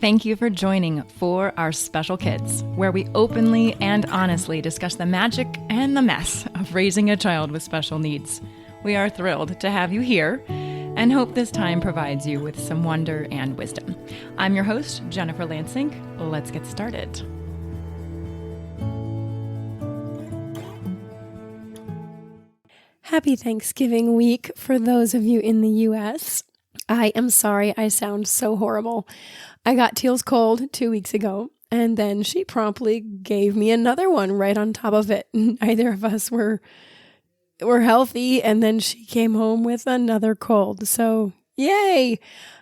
Thank you for joining For Our Special Kids, where we openly and honestly discuss the magic and the mess of raising a child with special needs. We are thrilled to have you here and hope this time provides you with some wonder and wisdom. I'm your host, Jennifer Lansing. Let's get started. Happy Thanksgiving week for those of you in the U.S. I am sorry I sound so horrible. I got Teal's cold 2 weeks ago, and then she promptly gave me another one right on top of it. Neither of us were healthy, and then she came home with another cold. So, yay!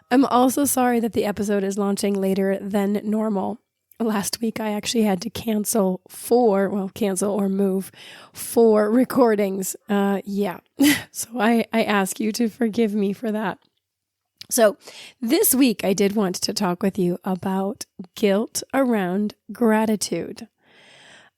I'm also sorry that the episode is launching later than normal. Last week, I actually had to cancel or move 4 recordings. So I ask you to forgive me for that. So this week, I did want to talk with you about guilt around gratitude.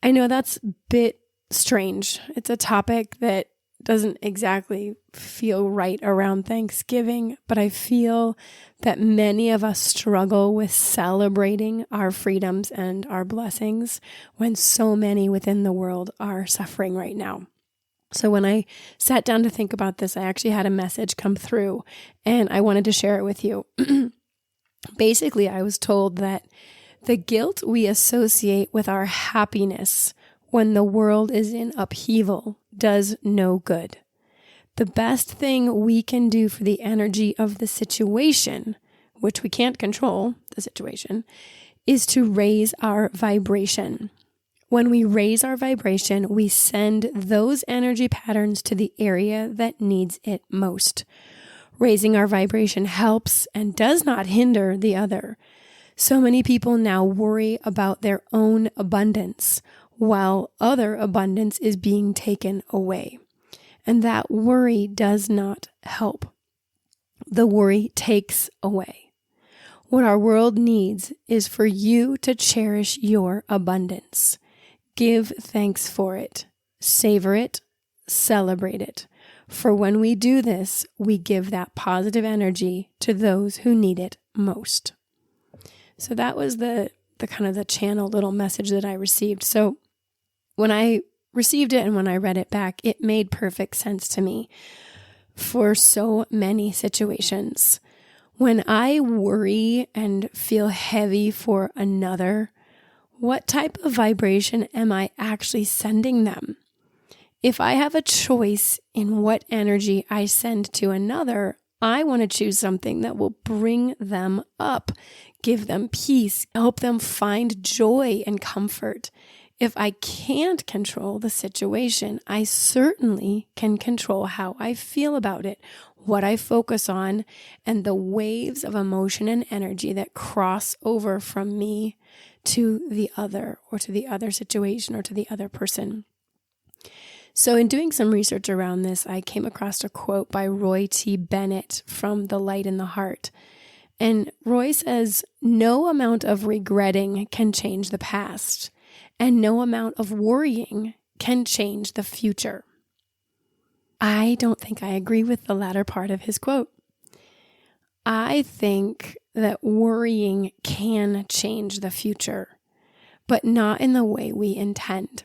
I know that's a bit strange. It's a topic that doesn't exactly feel right around Thanksgiving, but I feel that many of us struggle with celebrating our freedoms and our blessings when so many within the world are suffering right now. So when I sat down to think about this, I actually had a message come through and I wanted to share it with you. Basically, I was told that the guilt we associate with our happiness when the world is in upheaval does no good. The best thing we can do for the energy of the situation, which we can't control the situation, is to raise our vibration. When we raise our vibration, we send those energy patterns to the area that needs it most. Raising our vibration helps and does not hinder the other. So many people now worry about their own abundance, while other abundance is being taken away. And that worry does not help. The worry takes away. What our world needs is for you to cherish your abundance. Give thanks for it, savor it, celebrate it. For when we do this, we give that positive energy to those who need it most. So that was the kind of the channel little message that I received. So when I received it and when I read it back, it made perfect sense to me for so many situations. When I worry and feel heavy for another, what type of vibration am I actually sending them? If I have a choice in what energy I send to another, I want to choose something that will bring them up, give them peace, help them find joy and comfort. If I can't control the situation, I certainly can control how I feel about it, what I focus on, and the waves of emotion and energy that cross over from me to the other, or to the other situation, or to the other person. So in doing some research around this, I came across a quote by Roy T. Bennett from The Light in the Heart. And Roy says, "No amount of regretting can change the past, and no amount of worrying can change the future." I don't think I agree with the latter part of his quote. I think that worrying can change the future, but not in the way we intend.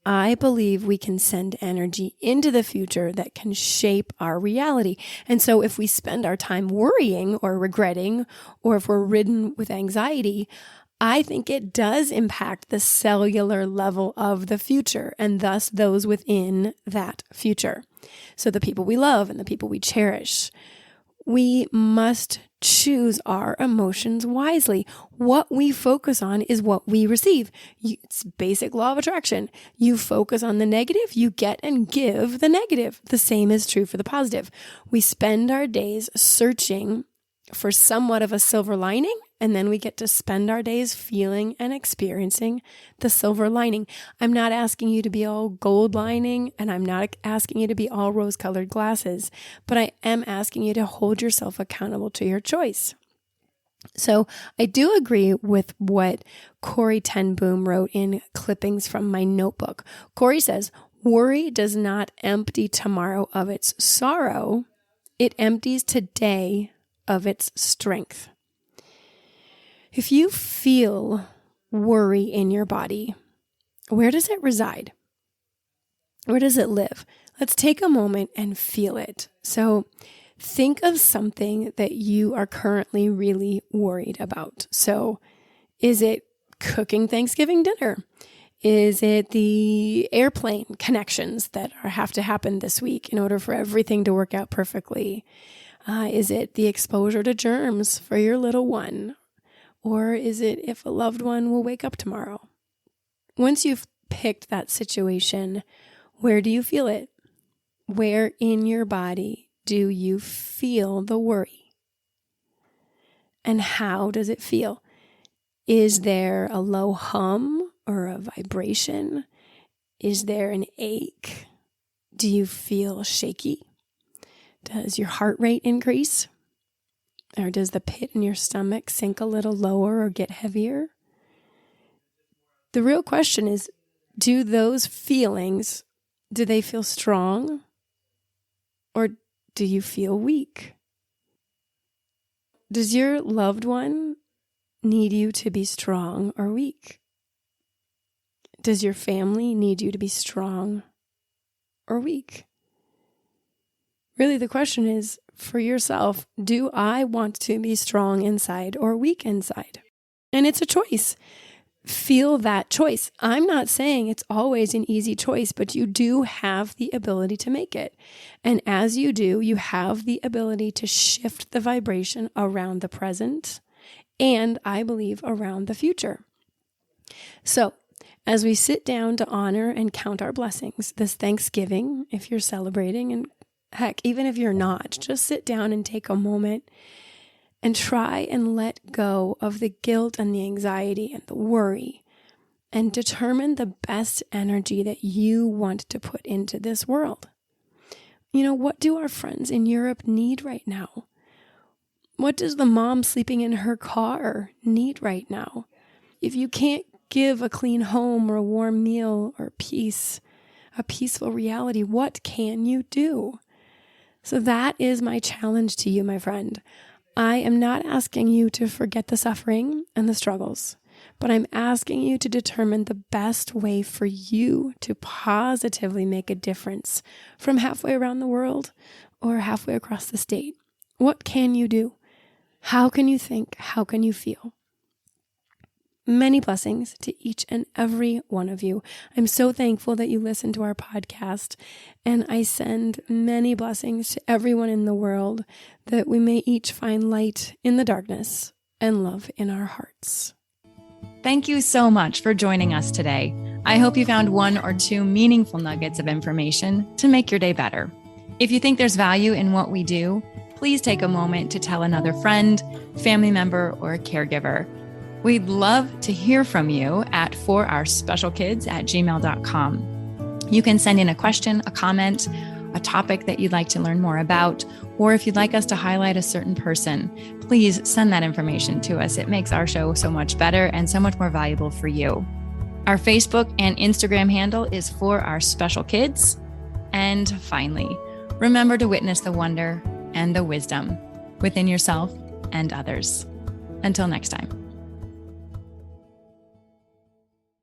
I believe we can send energy into the future that can shape our reality. And so if we spend our time worrying or regretting, or if we're ridden with anxiety, I think it does impact the cellular level of the future and thus those within that future. So the people we love and the people we cherish. We must choose our emotions wisely. What we focus on is what we receive. It's basic law of attraction. You focus on the negative, you get and give the negative. The same is true for the positive. We spend our days searching for somewhat of a silver lining, and then we get to spend our days feeling and experiencing the silver lining. I'm not asking you to be all gold lining, and I'm not asking you to be all rose-colored glasses, but I am asking you to hold yourself accountable to your choice. So I do agree with what Corrie ten Boom wrote in Clippings from My Notebook. Corrie says, "Worry does not empty tomorrow of its sorrow. It empties today of its strength." If you feel worry in your body, where does it reside? Where does it live? Let's take a moment and feel it. So think of something that you are currently really worried about. So is it cooking Thanksgiving dinner? Is it the airplane connections that have to happen this week in order for everything to work out perfectly? Is it the exposure to germs for your little one? Or is it if a loved one will wake up tomorrow? Once you've picked that situation, where do you feel it? Where in your body do you feel the worry? And how does it feel? Is there a low hum or a vibration? Is there an ache? Do you feel shaky? Does your heart rate increase? Or does the pit in your stomach sink a little lower or get heavier? The real question is, do those feelings, do they feel strong? Or do you feel weak? Does your loved one need you to be strong or weak? Does your family need you to be strong or weak? Really, the question is, for yourself, do I want to be strong inside or weak inside? And it's a choice. Feel that choice. I'm not saying it's always an easy choice, but you do have the ability to make it. And as you do, you have the ability to shift the vibration around the present and, I believe, around the future. So, as we sit down to honor and count our blessings this Thanksgiving, if you're celebrating, and heck, even if you're not, just sit down and take a moment and try and let go of the guilt and the anxiety and the worry and determine the best energy that you want to put into this world. You know, what do our friends in Europe need right now? What does the mom sleeping in her car need right now? If you can't give a clean home or a warm meal or peace, a peaceful reality, what can you do? So that is my challenge to you, my friend. I am not asking you to forget the suffering and the struggles, but I'm asking you to determine the best way for you to positively make a difference from halfway around the world or halfway across the state. What can you do? How can you think? How can you feel? Many blessings to each and every one of you. I'm so thankful that you listen to our podcast, and I send many blessings to everyone in the world, that we may each find light in the darkness and love in our hearts. Thank you so much for joining us today. I hope you found one or two meaningful nuggets of information to make your day better. If you think there's value in what we do, please take a moment to tell another friend, family member, or a caregiver. We'd love to hear from you at forourspecialkids@gmail.com. You can send in a question, a comment, a topic that you'd like to learn more about, or if you'd like us to highlight a certain person, please send that information to us. It makes our show so much better and so much more valuable for you. Our Facebook and Instagram handle is For Our Special Kids. And finally, remember to witness the wonder and the wisdom within yourself and others. Until next time.